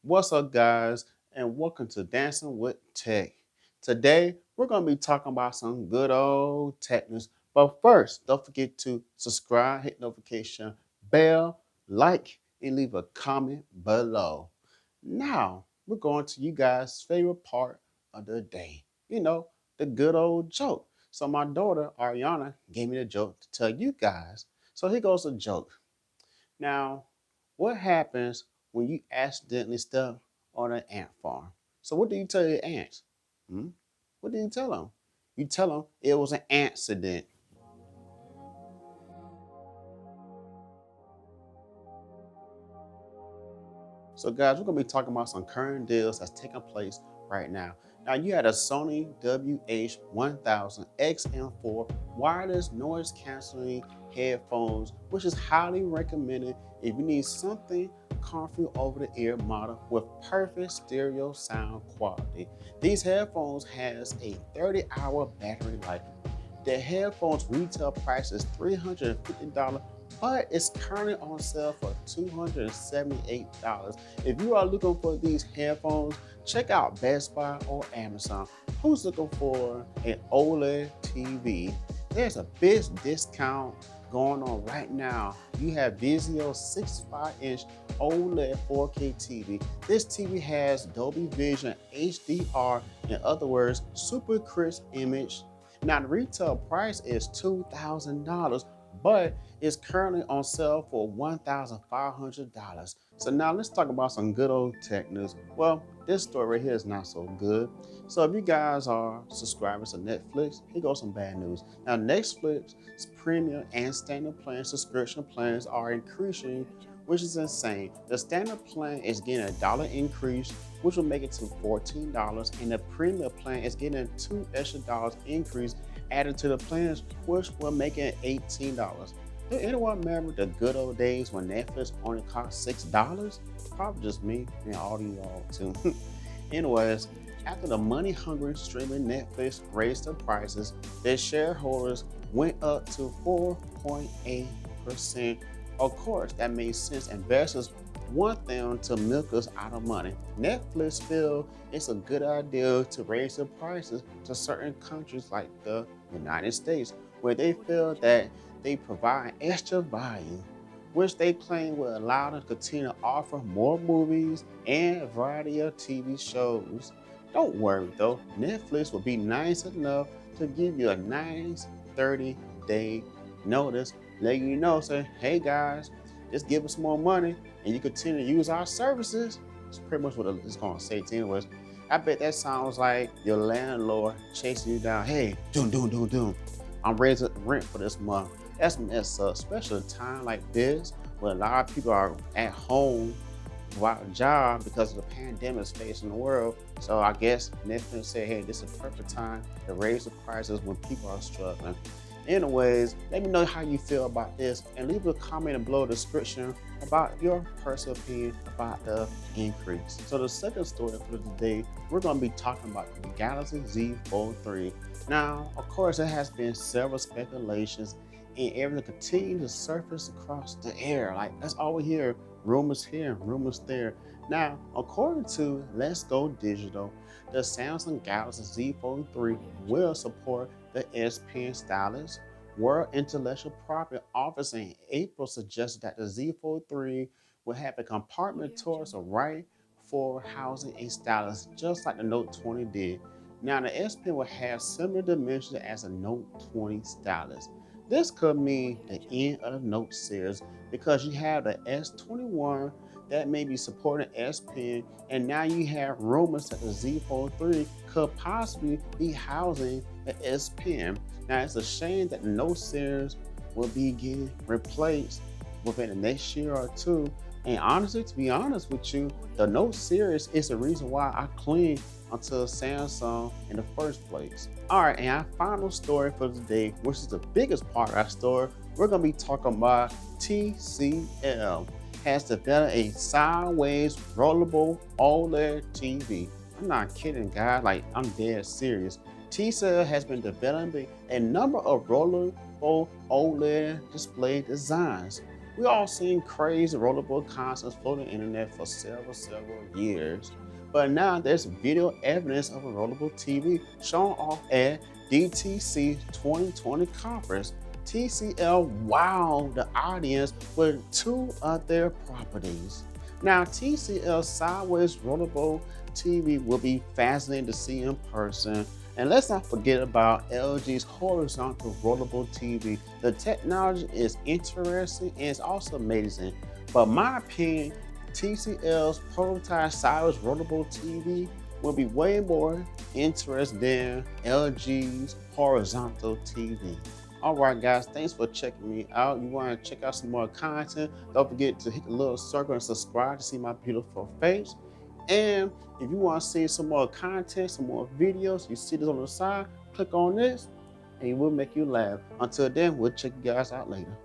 What's up, guys, and welcome to Dancing with Tech. Today, we're going to be talking about some good old tech news. But first, don't forget to subscribe, hit notification bell, like, and leave a comment below. Now, we're going to you guys' favorite part of the day. The good old joke. So my daughter, Ariana, gave me the joke to tell you guys. So here goes a joke. Now, what happens when you accidentally step on an ant farm? So what do you tell your ants? Hmm? What do you tell them? You tell them it was an accident. So guys, we're gonna be talking about some current deals that's taking place right now. Now you had a Sony WH-1000 XM4 wireless noise canceling headphones, which is highly recommended if you need something comfy over the ear model with perfect stereo sound quality. These headphones has a 30-hour battery life. The headphones retail price is $350, but it's currently on sale for $278. If you are looking for these headphones, check out Best Buy or Amazon. Who's looking for an OLED TV? There's a big discount going on right now. You have Vizio 65-inch OLED 4K TV. This TV has Dolby Vision HDR, in other words, super crisp image. Now, the retail price is $2,000, but it's currently on sale for $1,500. So now let's talk about some good old tech news. Well, this story right here is not so good. So if you guys are subscribers to Netflix, here goes some bad news. Now, Netflix's premium and standard plan subscription plans are increasing, which is insane. The standard plan is getting $1 increase, which will make it to $14, and the premium plan is getting $2 extra increase added to the plans, which will make it $18. Do anyone remember the good old days when Netflix only cost $6? Probably just me and all of y'all too. Anyways, after the money-hungry streaming Netflix raised their prices, their shareholders went up to 4.8%. Of course, that makes sense. Investors want them to milk us out of money. Netflix feel it's a good idea to raise the prices to certain countries like the United States, where they feel that they provide extra value, which they claim will allow them to continue to offer more movies and a variety of TV shows. Don't worry though, Netflix will be nice enough to give you a nice 30-day notice, letting you know, say, hey guys, just give us some more money and you continue to use our services. It's pretty much what it's going to say to anyways. I bet that sounds like your landlord chasing you down. Hey, doom. I'm raising rent for this month. That's messed up, especially a time like this where a lot of people are at home without a job because of the pandemic is facing the world. So I guess Netflix said, hey, this is a perfect time to raise the prices when people are struggling. Anyways, let me know how you feel about this and leave a comment below the description about your personal opinion about the increase. So the second story for today, we're going to be talking about the Galaxy Z Fold 3. Now, of course, there has been several speculations and everything continues to surface across the air. Like, that's all we hear, rumors here, rumors there. Now, according to Let's Go Digital, the Samsung Galaxy Z Fold 3 will support the S Pen stylus. World Intellectual Property Office in April suggested that the Z Fold 3 will have a compartment towards the right for housing a stylus, just like the Note 20 did. Now, the S Pen will have similar dimensions as a Note 20 stylus. This could mean the end of the Note series because you have the S21 that may be supporting S Pen, and now you have rumors that the Z Fold 3 could possibly be housing the S Pen. Now it's a shame that the Note series will be getting replaced within the next year or two. And honestly, to be honest with you, the Note series is the reason why I cling onto Samsung in the first place. All right, and our final story for today, which is the biggest part of our story, we're gonna be talking about TCL has developed a sideways rollable OLED TV. I'm not kidding, guys. Like, I'm dead serious. TCL has been developing a number of rollable OLED display designs. We all seen crazy rollable consoles floating the internet for several years. But now there's video evidence of a rollable TV shown off at DTC 2020 conference. TCL wowed the audience with two of their properties. Now, TCL's sideways rollable TV will be fascinating to see in person. And let's not forget about LG's horizontal rollable TV. The technology is interesting and it's also amazing. But my opinion, TCL's prototype sideways rollable TV will be way more interesting than LG's horizontal TV. All right, guys, thanks for checking me out. You want to check out some more content? Don't forget to hit the little circle and subscribe to see my beautiful face. And if you want to see some more content, some more videos, you see this on the side, click on this and it will make you laugh. Until then, we'll check you guys out later.